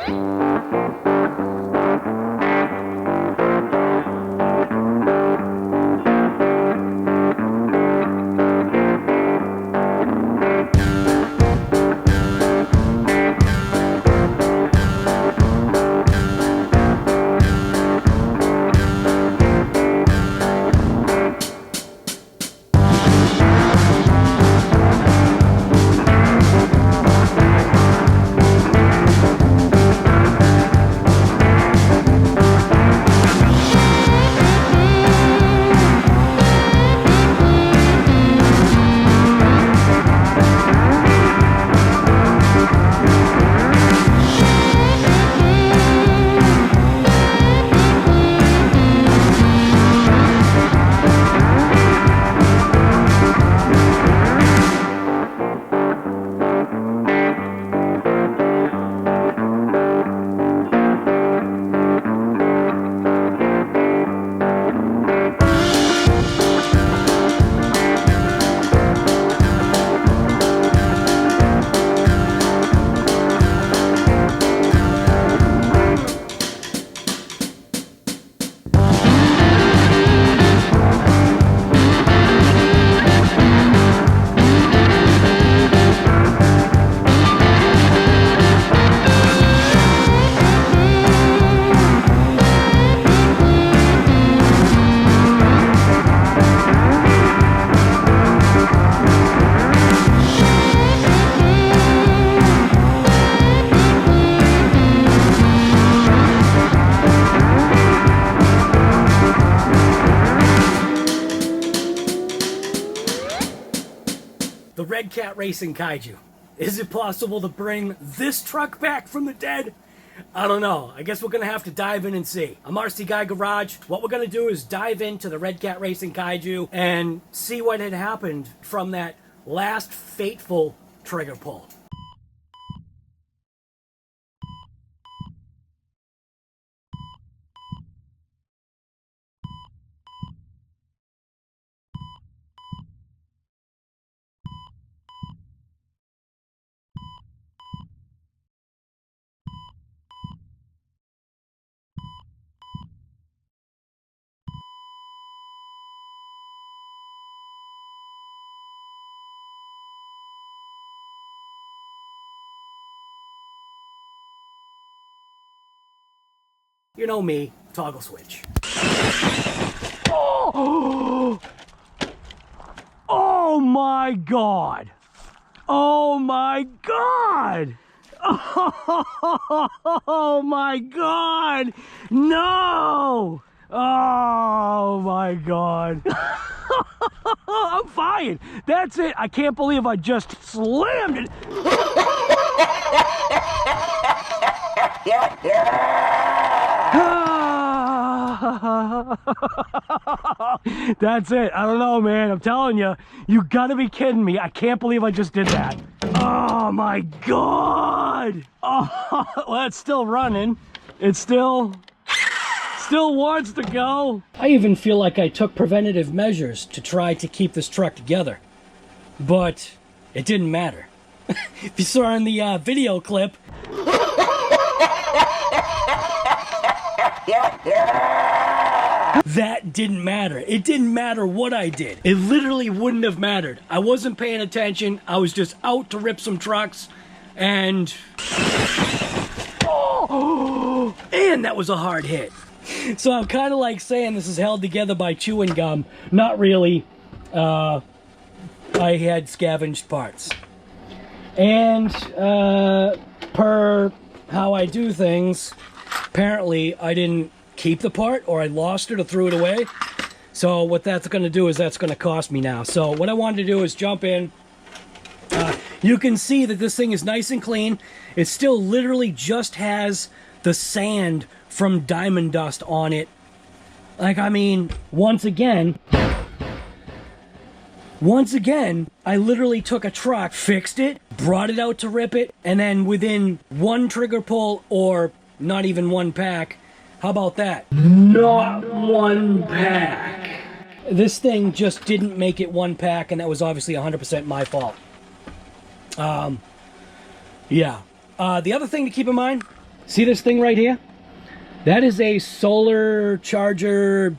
The Redcat Racing Kaiju. Is it possible to bring this truck back from the dead? I don't know. I guess we're going to have to dive in and see. I'm RC Guy Garage. What we're going to do is dive into the Redcat Racing Kaiju and see what had happened from that last fateful trigger pull. You know me, toggle switch. Oh! Oh my God! Oh my God! Oh my God! No! Oh my God! I'm fine. That's it. I can't believe I just slammed it. That's it. I don't know, man. I'm telling you, you gotta be kidding me. I can't believe I just did that. Oh my God. Oh, well, it's still running. It still wants to go. I even feel like I took preventative measures to try to keep this truck together, but it didn't matter. If you saw in the video clip, that didn't matter. It didn't matter what I did. It literally wouldn't have mattered. I wasn't paying attention. I was just out to rip some trucks, and oh, and that was a hard hit. So I'm kind of like saying this is held together by chewing gum. Not really. I had scavenged parts. And per how I do things, apparently I didn't keep the part, or I lost it or threw it away. So what that's going to do is that's going to cost me now. So what I wanted to do is jump in. You can see that this thing is nice and clean. It still literally just has the sand from diamond dust on it. Like, I mean, once again, I literally took a truck, fixed it, brought it out to rip it, and then within one trigger pull, or not even one pack, how about that? Not one pack. This thing just didn't make it one pack, and that was obviously 100% my fault. Yeah. The other thing to keep in mind, See this thing right here? That is a solar charger,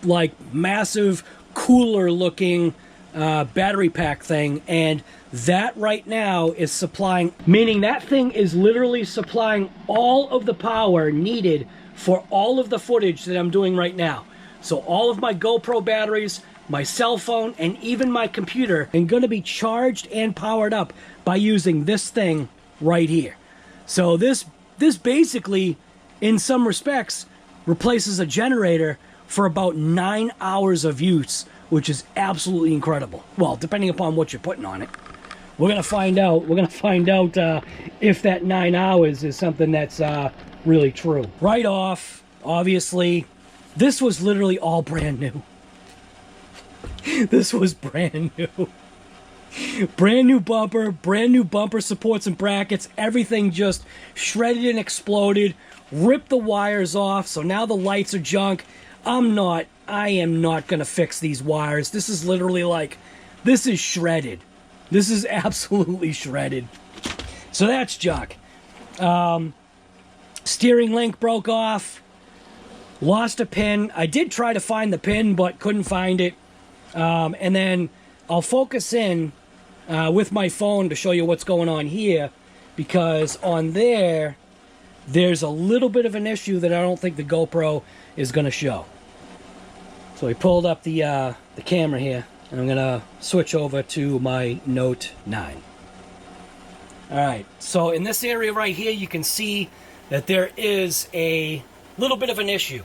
like massive cooler looking battery pack thing, and that right now is supplying, meaning that thing is literally supplying all of the power needed for all of the footage that I'm doing right now. So all of my GoPro batteries, my cell phone, and even my computer are going to be charged and powered up by using this thing right here. So this basically, in some respects, replaces a generator for about 9 hours of use, which is absolutely incredible. Well, depending upon what you're putting on it. We're going to find out. We're going to find out if that 9 hours is something that's really true. Right off, obviously, this was literally all brand new. This was brand new. Brand new bumper supports and brackets, everything just shredded and exploded, ripped the wires off, so now the lights are junk. I am not gonna fix these wires. This is literally like, this is shredded. This is absolutely shredded. So that's junk. Steering link broke off, lost a pin. I did try to find the pin, but couldn't find it. And then I'll focus in with my phone to show you what's going on here, because on there's a little bit of an issue that I don't think the GoPro is going to show. So we pulled up the camera here, and I'm going to switch over to my Note 9. Alright, so in this area right here, you can see that there is a little bit of an issue.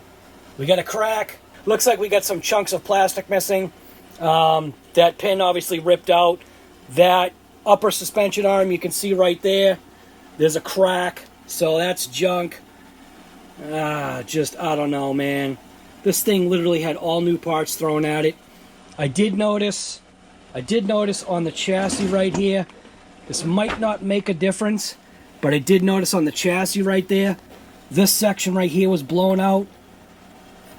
We got a crack. Looks like we got some chunks of plastic missing. That pin obviously ripped out. That upper suspension arm you can see right there, there's a crack, so that's junk. I don't know, man. This thing literally had all new parts thrown at it. I did notice on the chassis right here, this might not make a difference, but I did notice on the chassis right there, this section right here was blown out.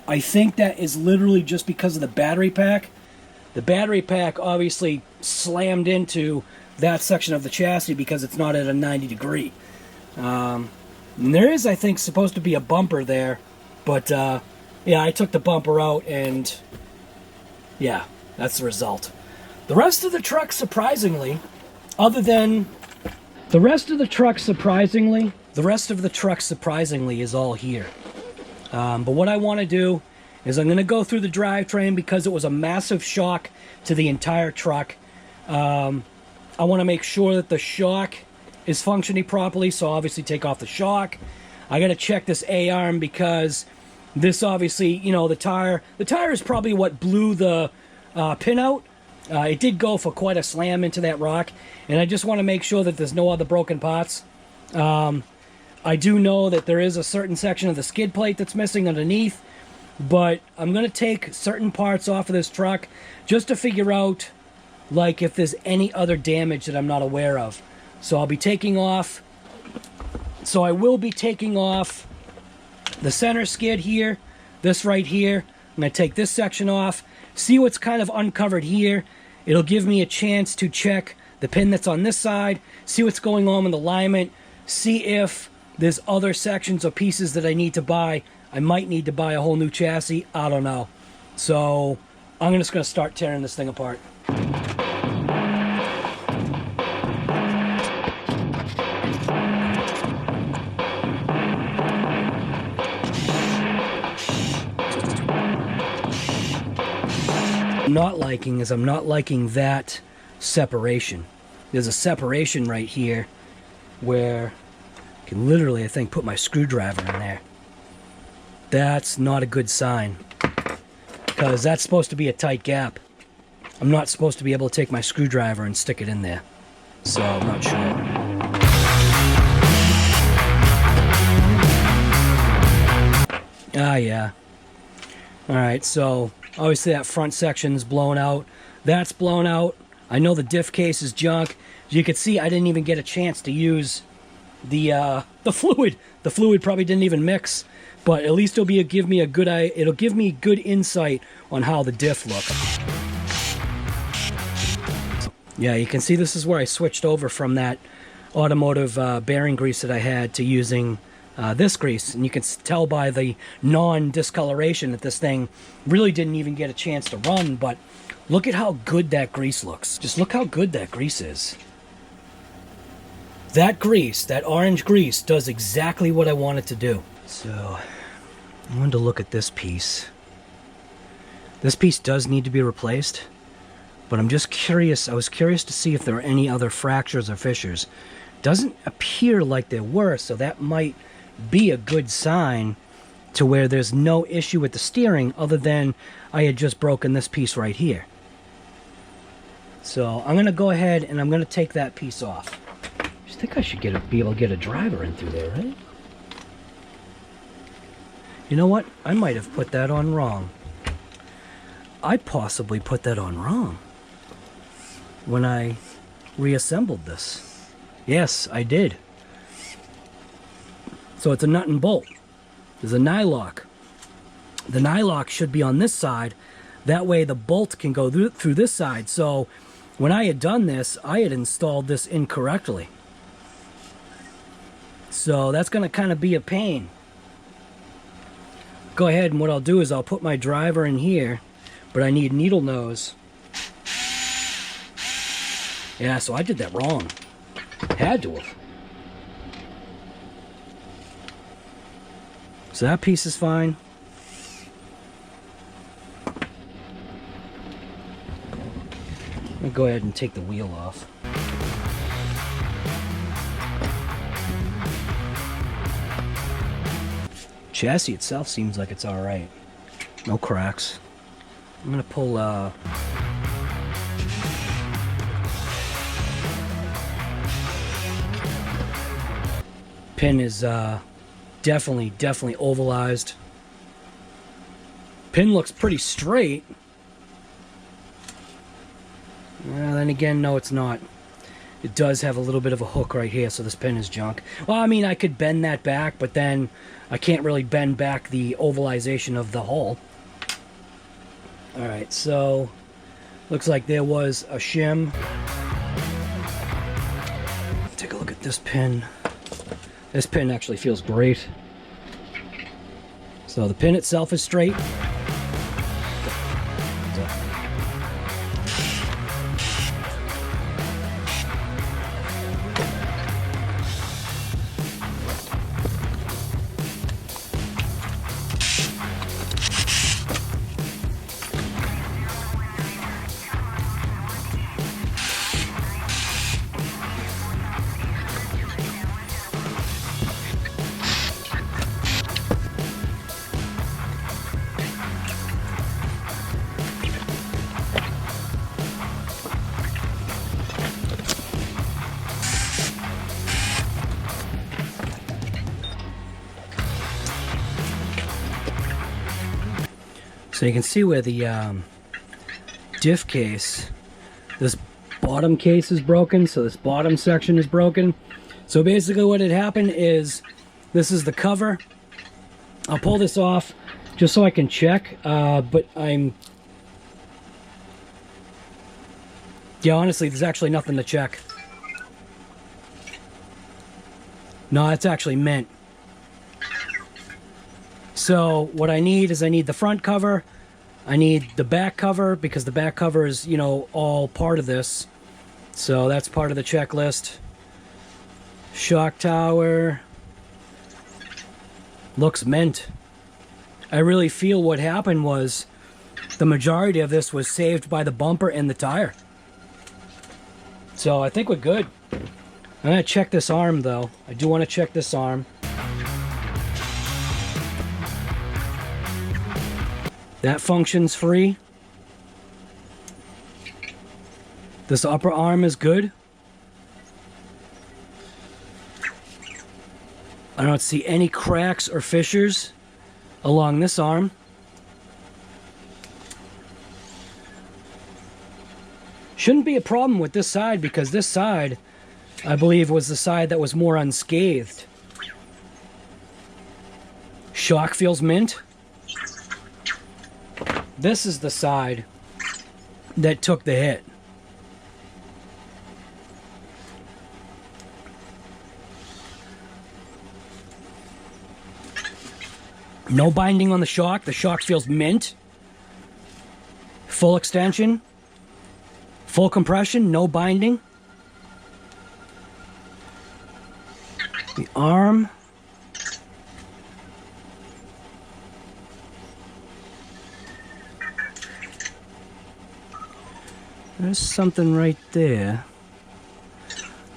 I think that is literally just because of the battery pack. The battery pack obviously slammed into that section of the chassis because it's not at a 90 degree. And there is, I think, supposed to be a bumper there, but yeah, I took the bumper out, and yeah, that's the result. The rest of the truck, surprisingly, the rest of the truck surprisingly is all here. But what I want to do is I'm going to go through the drivetrain because it was a massive shock to the entire truck. I want to make sure that the shock is functioning properly, so obviously take off the shock. I got to check this A-arm because this obviously, you know, the tire is probably what blew the pin out. It did go for quite a slam into that rock, and I just want to make sure that there's no other broken parts. I do know that there is a certain section of the skid plate that's missing underneath, but I'm going to take certain parts off of this truck just to figure out, like, if there's any other damage that I'm not aware of. So I'll be taking off, I will be taking off the center skid here, this right here. I'm going to take this section off, see what's kind of uncovered here. It'll give me a chance to check the pin that's on this side, see what's going on with alignment, see if there's other sections or pieces that I need to buy. I might need to buy a whole new chassis. I don't know. So I'm just going to start tearing this thing apart. I'm not liking that separation. There's a separation right here where I can literally, I think, put my screwdriver in there. That's not a good sign, because that's supposed to be a tight gap. I'm not supposed to be able to take my screwdriver and stick it in there, so I'm not sure. Ah, yeah. Alright, so obviously that front section's blown out. That's blown out. I know the diff case is junk. As you can see, I didn't even get a chance to use the fluid. The fluid probably didn't even mix. But at least it'll give me good insight on how the diff looks. Yeah, you can see this is where I switched over from that automotive bearing grease that I had to using this grease, and you can tell by the non-discoloration that this thing really didn't even get a chance to run. But look at how good that grease looks. Just look how good that grease is. That grease, that orange grease, does exactly what I want it to do. So I wanted to look at this piece. This piece does need to be replaced, but I'm just curious. I was curious to see if there were any other fractures or fissures. Doesn't appear like there were, so that might be a good sign to where there's no issue with the steering other than I had just broken this piece right here. So I'm going to go ahead and I'm going to take that piece off. I just think I should be able to get a driver in through there, right? You know what? I might have put that on wrong. I possibly put that on wrong when I reassembled this. Yes, I did. So it's a nut and bolt. There's a nylock. The nylock should be on this side. That way the bolt can go through this side. So when I had done this, I had installed this incorrectly. So that's going to kind of be a pain. Go ahead, and what I'll do is I'll put my driver in here, but I need needle nose. Yeah, so I did that wrong. Had to have. So that piece is fine. I'll go ahead and take the wheel off. Chassis itself seems like it's alright. No cracks. I'm gonna pull pin is definitely ovalized. Pin looks pretty straight. Well, then again, no, it's not. It does have a little bit of a hook right here, so this pin is junk. Well, I mean, I could bend that back, but then I can't really bend back the ovalization of the hull. Alright, so looks like there was a shim. Take a look at this pin. This pin actually feels great. So the pin itself is straight. So you can see where the diff case, this bottom case is broken, so this bottom section is broken. So basically what had happened is, this is the cover. I'll pull this off just so I can check, but yeah, honestly, there's actually nothing to check. No, it's actually mint. So what I need is I need the front cover, I need the back cover, because the back cover is, you know, all part of this. So that's part of the checklist. Shock tower. Looks mint. I really feel what happened was the majority of this was saved by the bumper and the tire. So I think we're good. I'm going to check this arm though. I do want to check this arm. That functions free. This upper arm is good. I don't see any cracks or fissures along this arm. Shouldn't be a problem with this side, because this side, I believe, was the side that was more unscathed. Shock feels mint. This is the side that took the hit. No binding on the shock. The shock feels mint. Full extension. Full compression, no binding. The arm. There's something right there.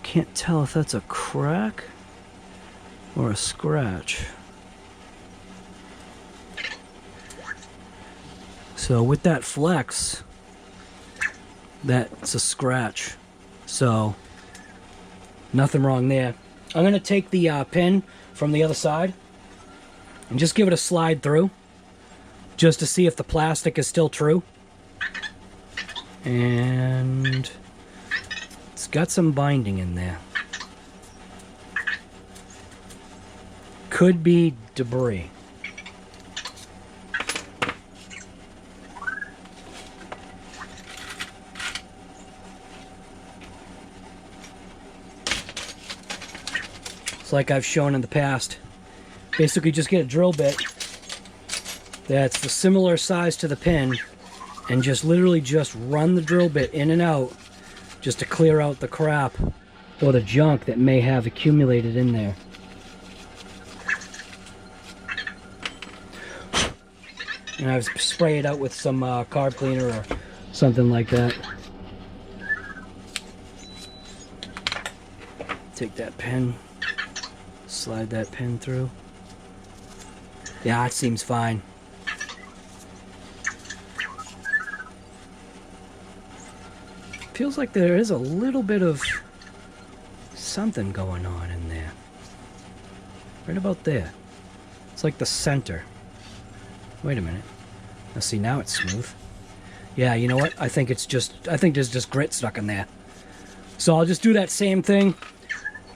Can't tell if that's a crack or a scratch. So with that flex, that's a scratch. So nothing wrong there. I'm going to take the pin from the other side and just give it a slide through just to see if the plastic is still true. And it's got some binding in there. Could be debris. It's like I've shown in the past. Basically just get a drill bit that's the similar size to the pin and just literally just run the drill bit in and out just to clear out the crap or the junk that may have accumulated in there. And I've sprayed it out with some carb cleaner or something like that. Take that pin, slide that pin through. Yeah, it seems fine. Feels like there is a little bit of something going on in there. Right about there. It's like the center. Wait a minute. Now see, now it's smooth. Yeah, you know what? I think there's just grit stuck in there. So I'll just do that same thing.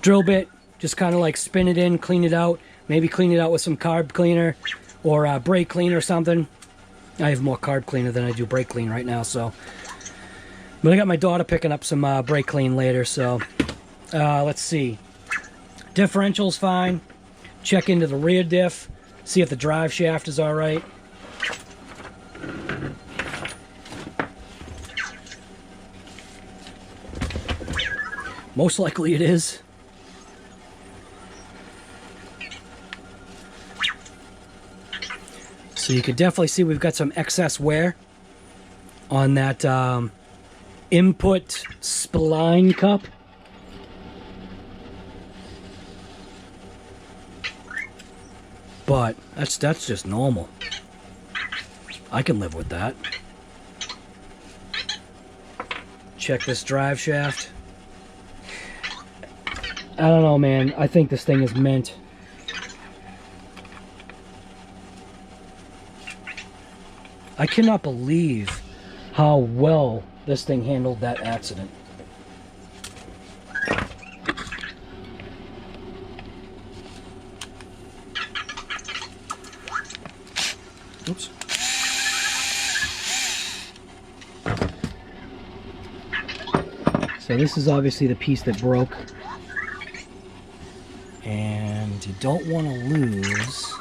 Drill bit, just kind of like spin it in, clean it out. Maybe clean it out with some carb cleaner or brake clean or something. I have more carb cleaner than I do brake clean right now, so. But I got my daughter picking up some brake clean later, so. Let's see. Differential's fine. Check into the rear diff. See if the drive shaft is all right. Most likely it is. So you can definitely see we've got some excess wear on that input spline cup. But that's just normal. I can live with that. Check this drive shaft. I don't know, man. I think this thing is mint. I cannot believe how well this thing handled that accident. Oops. So this is obviously the piece that broke. And you don't want to lose...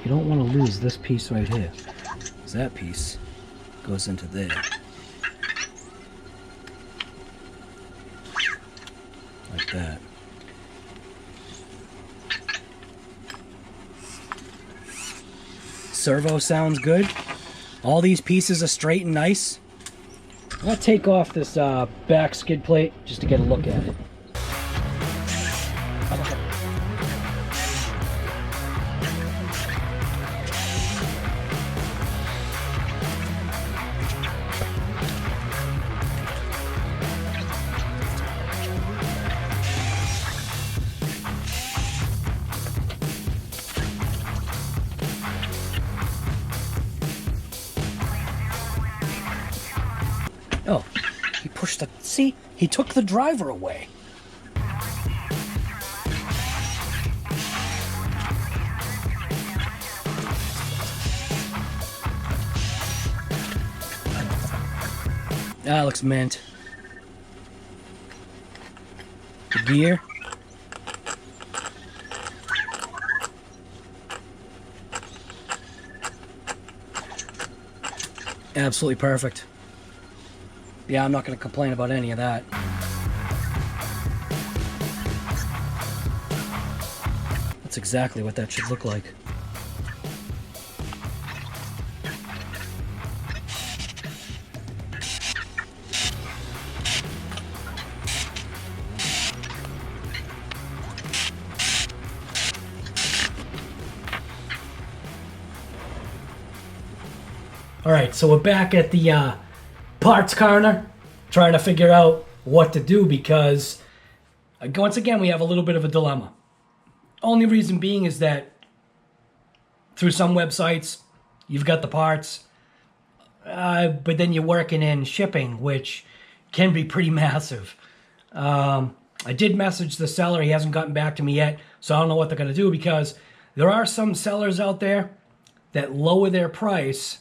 You don't want to lose this piece right here. Because that piece goes into there. Like that. Servo sounds good. All these pieces are straight and nice. I'm going to take off this back skid plate just to get a look at it. Oh, he pushed the... See? He took the driver away. That looks mint. The gear. Absolutely perfect. Yeah, I'm not going to complain about any of that. That's exactly what that should look like. Alright, so we're back at the parts corner, trying to figure out what to do because, once again, we have a little bit of a dilemma. Only reason being is that through some websites, you've got the parts, but then you're working in shipping, which can be pretty massive. I did message the seller. He hasn't gotten back to me yet, so I don't know what they're going to do because there are some sellers out there that lower their price,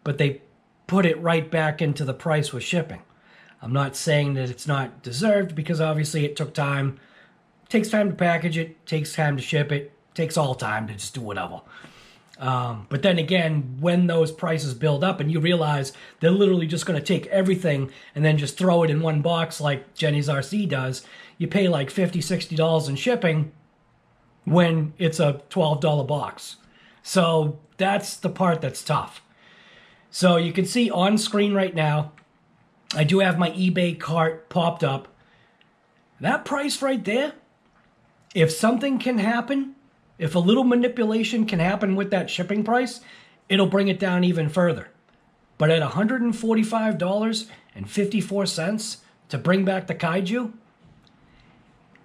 but they put it right back into the price with shipping. I'm not saying that it's not deserved because obviously it took time. It takes time to package it, takes time to ship it, takes all time to just do whatever. But then again, when those prices build up and you realize they're literally just going to take everything and then just throw it in one box like Jenny's RC does, you pay like $50, $60 in shipping when it's a $12 box. So that's the part that's tough. So you can see on screen right now, I do have my eBay cart popped up. That price right there, if something can happen, if a little manipulation can happen with that shipping price, it'll bring it down even further. But at $145.54 to bring back the KAIJU,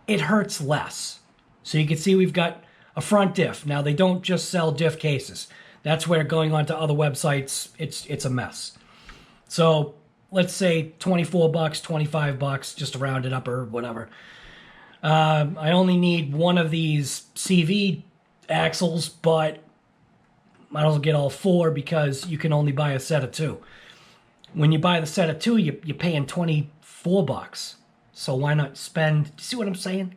it hurts less. So you can see we've got a front diff. Now they don't just sell diff cases. That's where going on to other websites, it's a mess. So let's say 24 bucks, 25 bucks, just to round it up or whatever. I only need one of these CV axles, but I don't get all four because you can only buy a set of two. When you buy the set of two, you're paying 24 bucks. So why not spend, see what I'm saying?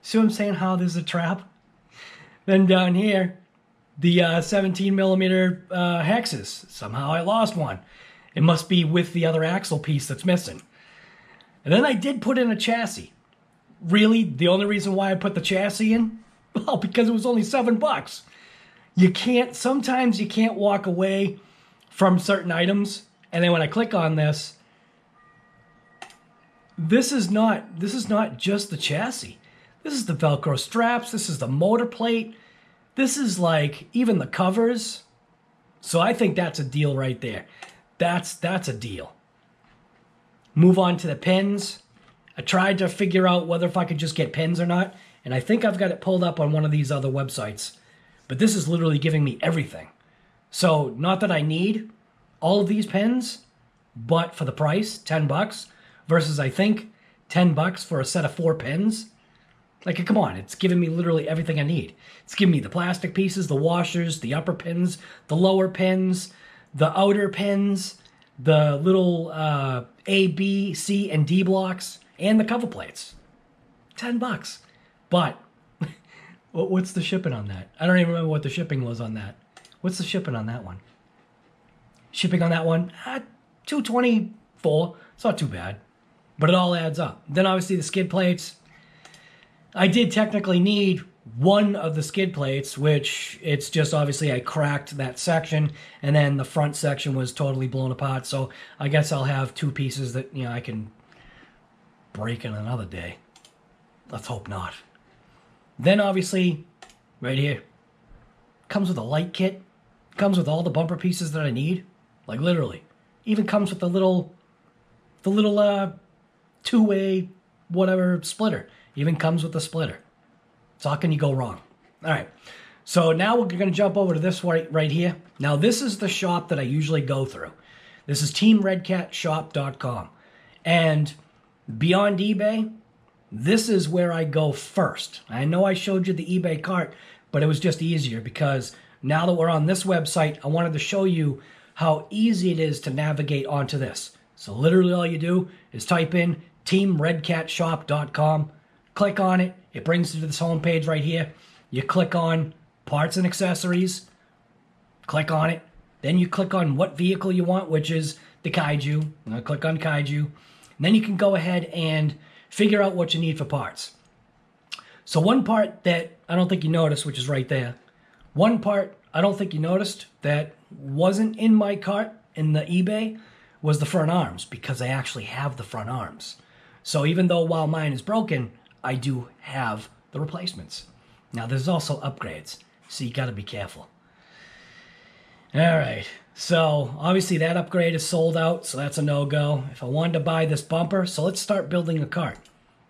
See what I'm saying, how there's a trap? Then down here, the 17 millimeter hexes. Somehow I lost one. It must be with the other axle piece that's missing. And then I did put in a chassis. Really, the only reason why I put the chassis in? Well, because it was only $7. You can't, sometimes you can't walk away from certain items. And then when I click on this, this is not just the chassis. This is the Velcro straps. This is the motor plate. This is like even the covers. So I think that's a deal right there. That's a deal. Move on to the pins. I tried to figure out whether if I could just get pins or not. And I think I've got it pulled up on one of these other websites. But this is literally giving me everything. So not that I need all of these pins, but for the price, 10 bucks, versus I think 10 bucks for a set of 4 pins. Like, come on, it's giving me literally everything I need. It's giving me the plastic pieces, the washers, the upper pins, the lower pins, the outer pins, the little A, B, C, and D blocks, and the cover plates. 10 bucks. But, what's the shipping on that? I don't even remember what the shipping was on that. What's the shipping on that one? Shipping on that one? $224. It's not too bad. But it all adds up. Then obviously the skid plates. I did technically need one of the skid plates, which it's just obviously I cracked that section, and then the front section was totally blown apart. So I guess I'll have 2 pieces that, you know, I can break in another day. Let's hope not. Then obviously, right here, comes with a light kit. Comes with all the bumper pieces that I need. Like literally. Even comes with the little 2-way whatever splitter. Even comes with a splitter. So how can you go wrong? All right. So now we're going to jump over to this right here. Now this is the shop that I usually go through. This is teamredcatshop.com. And beyond eBay, this is where I go first. I know I showed you the eBay cart, but it was just easier because now that we're on this website, I wanted to show you how easy it is to navigate onto this. So literally all you do is type in teamredcatshop.com. Click on it. It brings you to this home page right here. You click on parts and accessories. Click on it. Then you click on what vehicle you want, which is the KAIJU. I'm going to click on KAIJU. And then you can go ahead and figure out what you need for parts. So one part that I don't think you noticed, which is right there. One part I don't think you noticed that wasn't in my cart in the eBay was the front arms, because I actually have the front arms. So even though while mine is broken, I do have the replacements. Now there's also upgrades, so you got to be careful. All right, so obviously that upgrade is sold out, so that's a no-go. If I wanted to buy this bumper, so let's start building a cart.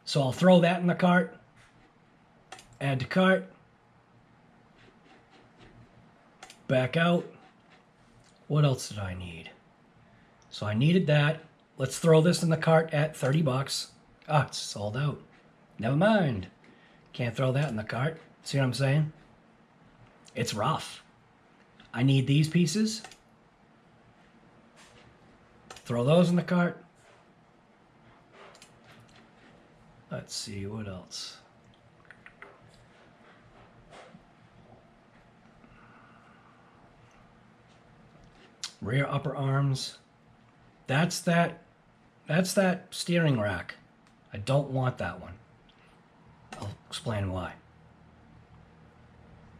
So I'll throw that in the cart, add to cart, back out. What else did I need? So I needed that. Let's throw this in the cart at 30 bucks. Ah, it's sold out. Never mind. Can't throw that in the cart. See what I'm saying? It's rough. I need these pieces. Throw those in the cart. Let's see, what else? Rear upper arms. That's that steering rack. I don't want that one. I'll explain why.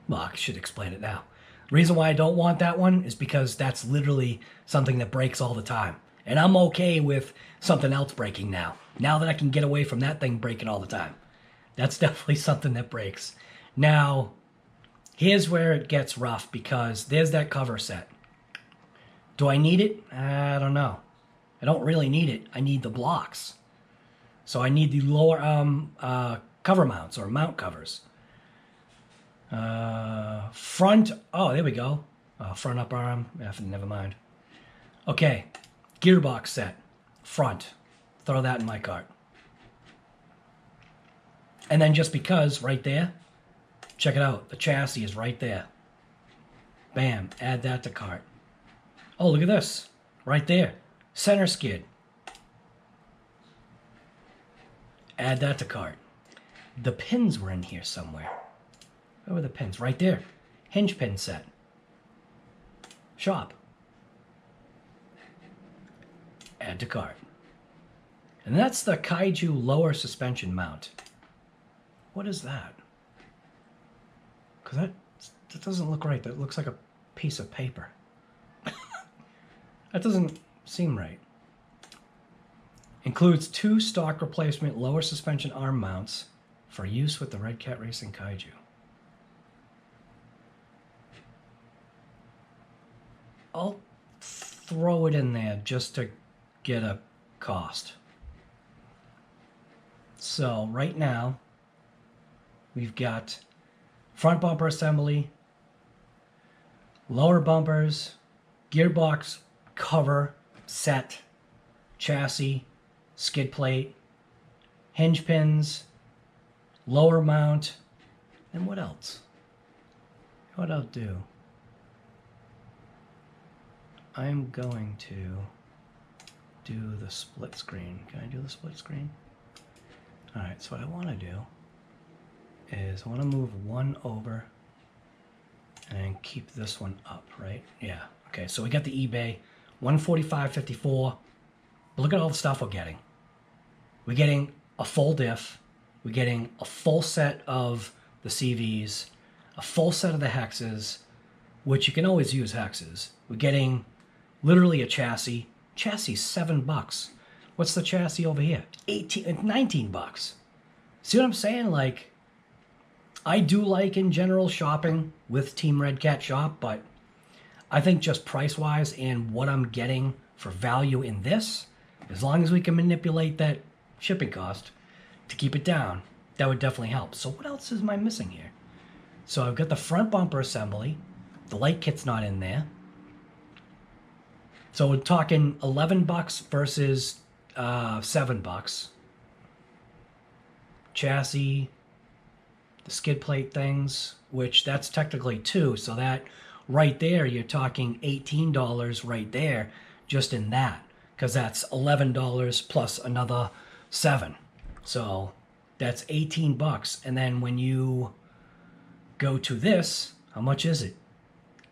Well, I should explain it now. The reason why I don't want that one is because that's literally something that breaks all the time. And I'm okay with something else breaking now. Now that I can get away from that thing breaking all the time. That's definitely something that breaks. Now, here's where it gets rough, because there's that cover set. Do I need it? I don't know. I don't really need it. I need the blocks. So I need the lower cover mounts, or mount covers. Front, oh, there we go. Front upper arm, never mind. Okay, gearbox set, front. Throw that in my cart. And then just because, right there, check it out. The chassis is right there. Bam, add that to cart. Oh, look at this, right there. Center skid. Add that to cart. The pins were in here somewhere. Where were the pins? Right there. Hinge pin set. Shop. Add to cart. And that's the KAIJU lower suspension mount. What is that? Because that doesn't look right. That looks like a piece of paper. That doesn't seem right. Includes 2 stock replacement lower suspension arm mounts for use with the Redcat Racing KAIJU. I'll throw it in there just to get a cost. So right now, we've got front bumper assembly, lower bumpers, gearbox cover, set, chassis, skid plate, hinge pins, lower mount, and what else? What I'll do, I'm going to do the split screen. Can I do the split screen? All right, so what I want to do is I want to move one over and keep this one up, right? Yeah, okay, so we got the eBay, 145.54. But look at all the stuff we're getting. We're getting a full diff. We're getting a full set of the CVs, a full set of the hexes, which you can always use hexes. We're getting literally a chassis. Chassis $7. What's the chassis over here? 19 bucks. See what I'm saying? Like, I do like in general shopping with Team Redcat Shop, but I think just price-wise and what I'm getting for value in this, as long as we can manipulate that shipping cost to keep it down, that would definitely help. So what else am I missing here? So I've got the front bumper assembly. The light kit's not in there. So we're talking 11 bucks versus 7 bucks. Chassis, the skid plate things, which that's technically 2, so that right there you're talking $18 right there just in that, because that's $11 plus another 7. So that's 18 bucks. And then when you go to this, how much is it?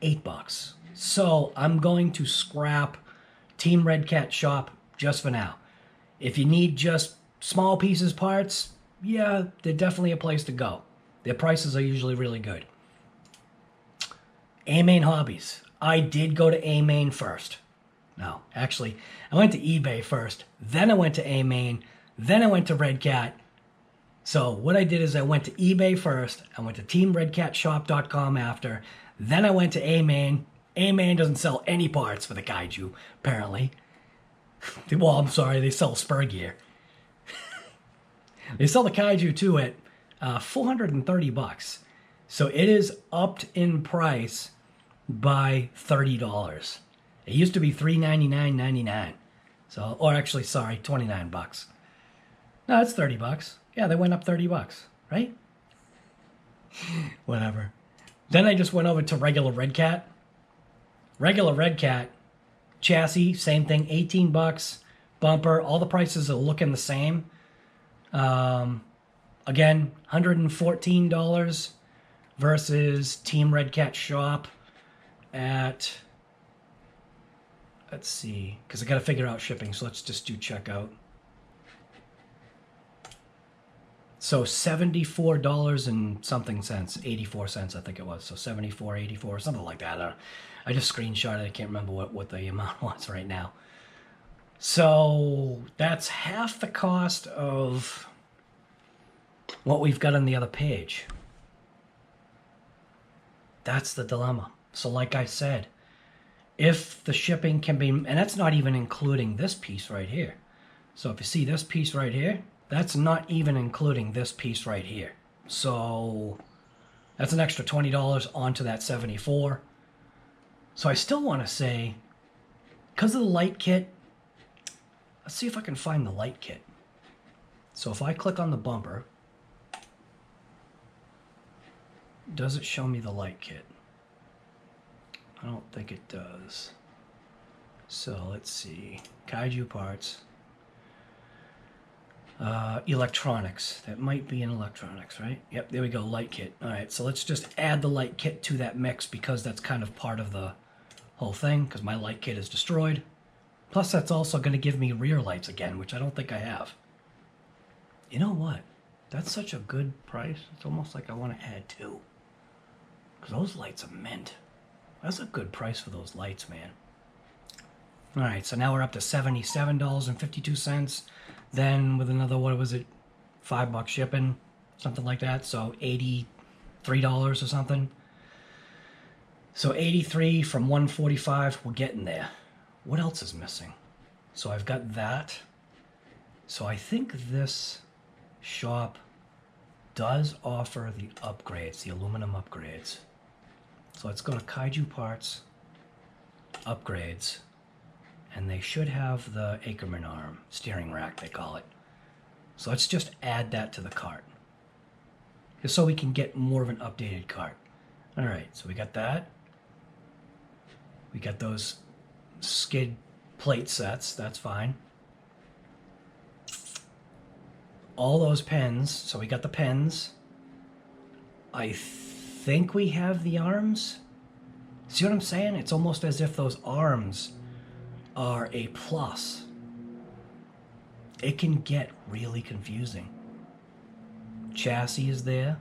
8 bucks. So I'm going to scrap Team Redcat shop just for now. If you need just small pieces parts, yeah, they're definitely a place to go. Their prices are usually really good. A-Main Hobbies. I did go to A-Main first. No, actually, I went to eBay first. Then I went to A-Main. Then I went to Redcat. So what I did is I went to eBay first. I went to teamredcatshop.com after. Then I went to A-Main. A-Main doesn't sell any parts for the Kaiju, apparently. Well, I'm sorry, they sell spur gear. They sell the Kaiju too at $430. So it is upped in price by $30. It used to be $399.99. So, or actually, sorry, $29. No, it's $30. Yeah, they went up $30, right? Whatever. Then I just went over to regular Redcat. Regular Redcat chassis, same thing, $18. Bumper, all the prices are looking the same. Again, $114 versus Team Redcat shop at, let's see, because I got to figure out shipping, so let's just do checkout. So $74 and something cents, 84 cents I think it was, so 74, 84, something like that. I just screenshot it, I can't remember what the amount was right now. So that's half the cost of what we've got on the other page. That's the dilemma. So like I said, if the shipping can be, and that's not even including this piece right here. So if you see this piece right here, that's not even including this piece right here. So that's an extra $20 onto that 74. So I still want to say, because of the light kit, let's see if I can find the light kit. So if I click on the bumper, does it show me the light kit? I don't think it does. So let's see. Kaiju parts. Electronics. That might be in electronics, right? Yep, there we go, light kit. All right, so let's just add the light kit to that mix because that's kind of part of the whole thing because my light kit is destroyed. Plus, that's also going to give me rear lights again, which I don't think I have. You know what? That's such a good price. It's almost like I want to add two. Because those lights are mint. That's a good price for those lights, man. All right, so now we're up to $77.52. Then with another, what was it, $5 shipping, something like that. So $83 or something. So 83 from 145, we're getting there. What else is missing? So I've got that. So I think this shop does offer the upgrades, the aluminum upgrades. So let's go to Kaiju Parts, Upgrades, and they should have the Ackerman arm, steering rack they call it. So let's just add that to the cart, just so we can get more of an updated cart. All right, so we got that. We got those skid plate sets, that's fine. All those pens, so we got the pens. I think we have the arms. See what I'm saying? It's almost as if those arms are a plus. It can get really confusing. Chassis is there.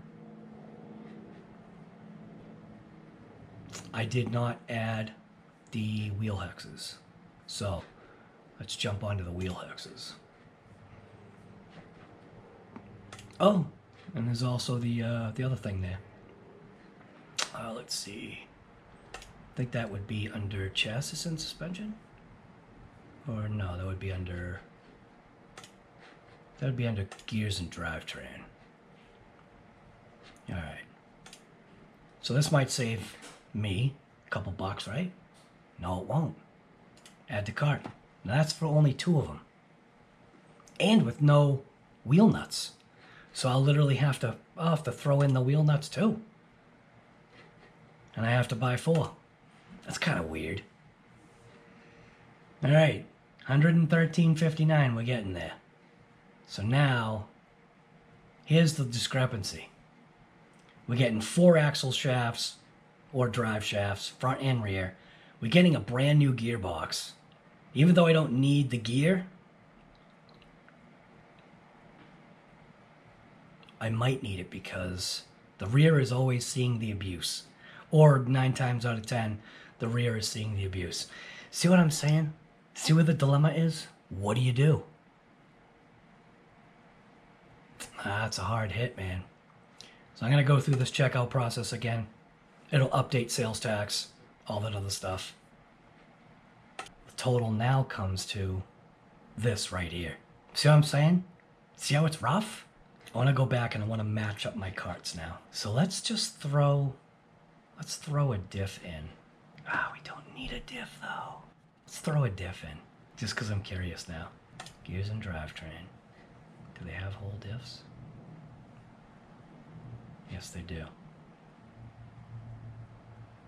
I did not add the wheel hexes. So let's jump onto the wheel hexes. Oh, and there's also the other thing there. Let's see. I think that would be under chassis and suspension. Or no, that would be under gears and drivetrain. All right. So this might save me a couple bucks, right? No, it won't. Add to cart. Now that's for only 2 of them. And with no wheel nuts. So I'll literally have to throw in the wheel nuts too. And I have to buy 4. That's kind of weird. All right, $113.59, we're getting there. So now, here's the discrepancy. We're getting 4 axle shafts or drive shafts, front and rear, We're getting a brand new gearbox. Even though I don't need the gear, I might need it because the rear is always seeing the abuse. Or 9 times out of 10, the rear is seeing the abuse. See what I'm saying? See where the dilemma is? What do you do? It's a hard hit, man. So I'm going to go through this checkout process again. It'll update sales tax, all that other stuff. The total now comes to this right here. See what I'm saying? See how it's rough? I want to go back and I want to match up my carts now. So let's just throw a diff in. We don't need a diff though. Let's throw a diff in, just because I'm curious now. Gears and drivetrain. Do they have whole diffs? Yes, they do.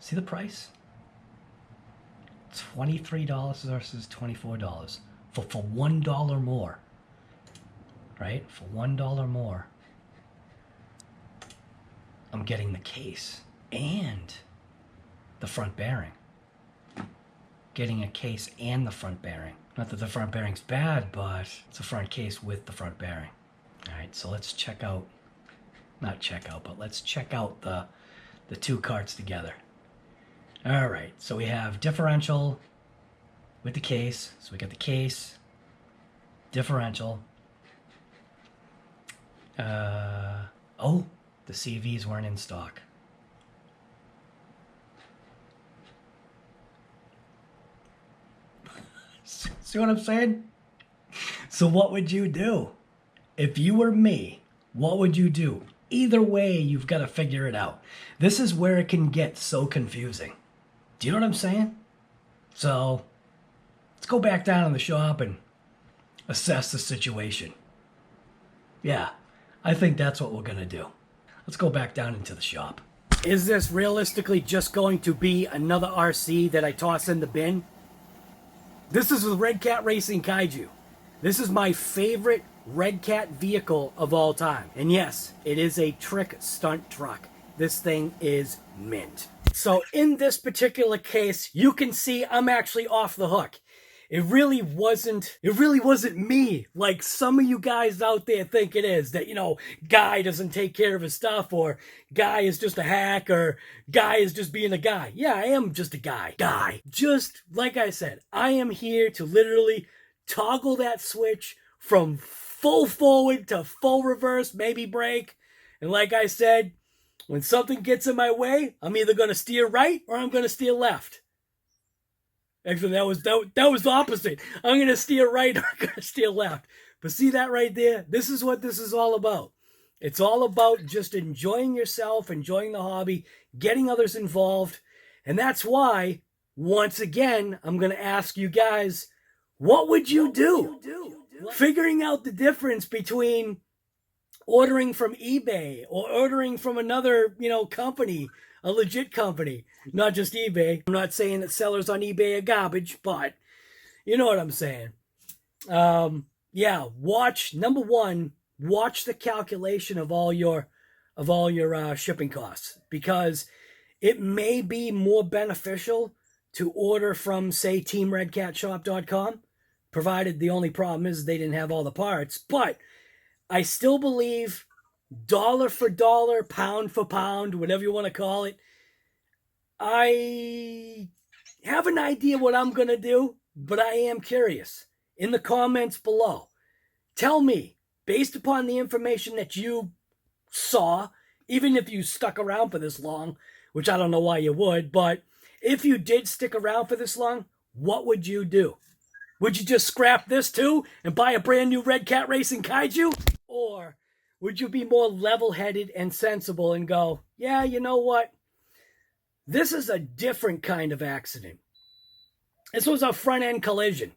See the price? $23 versus $24 for $1 more. Right? For $1 more, I'm getting the case and the front bearing. Getting a case and the front bearing. Not that the front bearing's bad, but it's a front case with the front bearing. All right, so let's check out, not check out, but let's check out the two carts together. All right, so we have differential with the case. So we got the case, differential. Oh, the CVs weren't in stock. See what I'm saying? So what would you do? If you were me, what would you do? Either way, you've got to figure it out. This is where it can get so confusing. Do you know what I'm saying? So let's go back down in the shop and assess the situation. Yeah, I think that's what we're going to do. Let's go back down into the shop. Is this realistically just going to be another RC that I toss in the bin? This is with Redcat Racing KAIJU. This is my favorite Redcat vehicle of all time. And yes, it is a trick stunt truck. This thing is mint. So in this particular case, you can see I'm actually off the hook. It really wasn't me like some of you guys out there think it is, that, you know, Guy doesn't take care of his stuff, or Guy is just a hack, or Guy is just being a guy. Yeah, I am just a guy. Just like I said, I am here to literally toggle that switch from full forward to full reverse, maybe brake. And like I said, when something gets in my way, I'm either going to steer right or I'm going to steer left. Actually, that was opposite. I'm going to steer right or I'm going to steer left. But see that right there? This is what this is all about. It's all about just enjoying yourself, enjoying the hobby, getting others involved. And that's why, once again, I'm going to ask you guys, what would you do? Figuring out the difference between ordering from eBay or ordering from another, company, a legit company, not just eBay. I'm not saying that sellers on eBay are garbage, but you know what I'm saying. Yeah, number one, watch the calculation of all your shipping costs, because it may be more beneficial to order from, say, teamredcatshop.com, provided the only problem is they didn't have all the parts. But I still believe dollar for dollar, pound for pound, whatever you want to call it, I have an idea what I'm going to do, but I am curious. In the comments below, tell me, based upon the information that you saw, even if you stuck around for this long, which I don't know why you would, but if you did stick around for this long, what would you do? Would you just scrap this too and buy a brand new Redcat Racing KAIJU? Or would you be more level-headed and sensible and go, yeah, you know what? This is a different kind of accident. This was a front-end collision.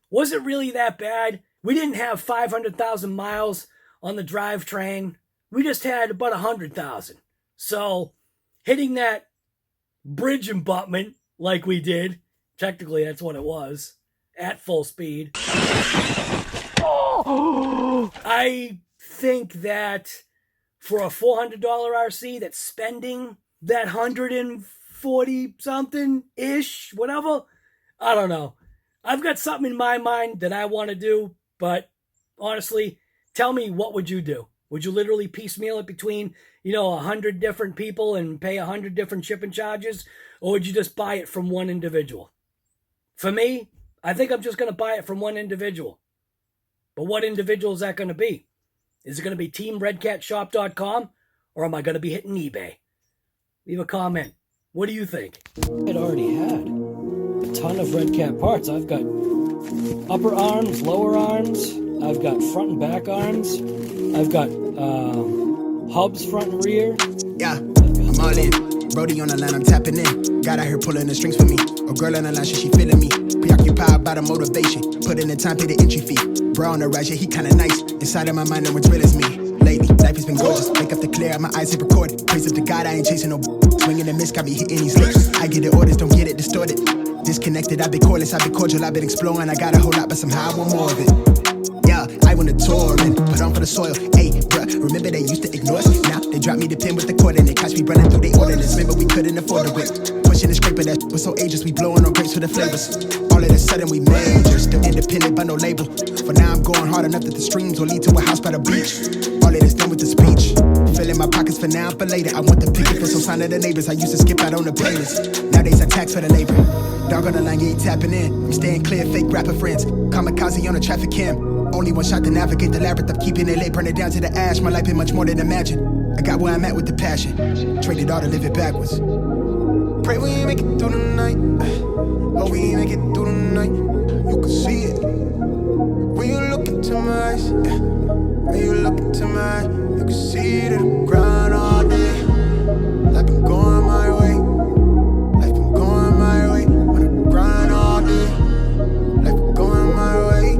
Was it really that bad? We didn't have 500,000 miles on the drivetrain. We just had about 100,000. So hitting that bridge abutment like we did, technically that's what it was, at full speed. I think that for a $400 RC that's spending that $140 40 something ish, whatever. I don't know. I've got something in my mind that I want to do, but honestly, tell me, what would you do? Would you literally piecemeal it between, 100 different people and pay 100 different shipping charges? Or would you just buy it from one individual? For me, I think I'm just going to buy it from one individual. But what individual is that going to be? Is it going to be teamredcatshop.com, or am I going to be hitting eBay? Leave a comment. What do you think? It already had a ton of Redcat parts. I've got upper arms, lower arms. I've got front and back arms. I've got hubs front and rear. Yeah, I'm all in. Brody on the line, I'm tapping in. God out here pulling the strings for me. A girl on the line, she feeling me. Preoccupied by the motivation. Put in the time, pay the entry fee. Bro on the rise, yeah, he kinda nice. Inside of my mind, no one's real as me. Lately, life has been gorgeous. Wake up to clear, my eyes hit recorded. Praise up to God, I ain't chasing no swinging the miss, got me hitting these licks. I get the orders, don't get it distorted. Disconnected, I've been cordless, I've been cordial, I've been exploring. I got a whole lot, but somehow I want more of it. Yeah, I went to tour and put on for the soil. Hey, bruh, remember they used to ignore us? Now they drop me the pin with the cord and they catch me running through they ordinance. Remember we couldn't afford the whip. Pushing the scraper, that was so ageless. We blowing on grapes for the flavors. All of a sudden we major, still independent but no label. For now I'm going hard enough that the streams will lead to a house by the beach. All of this done with the speech. Filling my pockets for now, for later. I want the picket for some sign of the neighbors. I used to skip out on the playlist. Nowadays I tax for the labor. Dog on the line, you ain't tapping in. I'm staying clear, fake rapper friends. Kamikaze on the traffic cam. Only one shot to navigate the labyrinth of keeping it late, burn it down to the ash. My life been much more than imagine. I got where I'm at with the passion. Traded all to live it backwards. Pray we make it through the night. Oh, we make it through the night. You can see it. When you look into my eyes. When you look into my eyes. You can see the ground all day. Life been going my way. Life been going my way. On the grind all day. Life been going my way.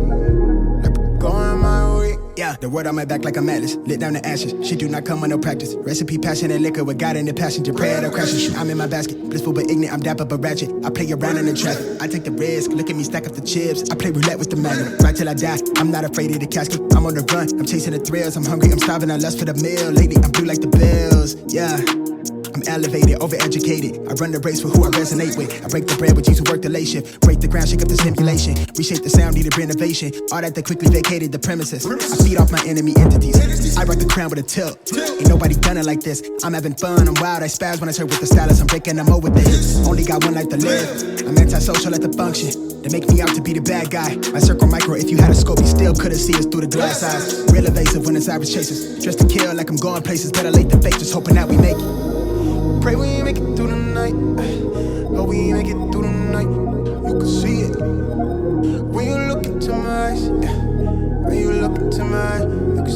Going my way. Yeah, the word on my back like I'm atlas. Lit down the ashes. She do not come with no practice. Recipe, passion, and liquor with God in the passenger. Prayer that crashes. I'm in my basket. Blissful but ignorant. I'm dapper but ratchet. I play around in the traffic. I take the risk. Look at me stack up the chips. I play roulette with the magnet. Right till I die. I'm not afraid of the casket. I'm on the run. I'm chasing the thrills. I'm hungry. I'm starving. I lust for the meal. Lately, I'm blue like the bills. Yeah. I'm elevated, overeducated. I run the race with who I resonate with. I break the bread with Jesus who work the late shift. Break the ground, shake up the stimulation. Reshape the sound, needed renovation. All that they quickly vacated the premises. I feed off my enemy entities. I rock the crown with a tilt. Ain't nobody done it like this. I'm having fun, I'm wild, I spaz when I serve with the stylist. I'm breaking them over with the hits. Only got one life to live. I'm antisocial at the function. They make me out to be the bad guy. My circle micro, if you had a scope, you still couldn't see us through the glass eyes. Real evasive when it's Irish chasers. Dressed to kill like I'm going places. Better late than fake, just hoping that we make it. Pray we make it through the night. Oh, we make it through the night. You can see it. When you look into my eyes. When you look into my eyes. You can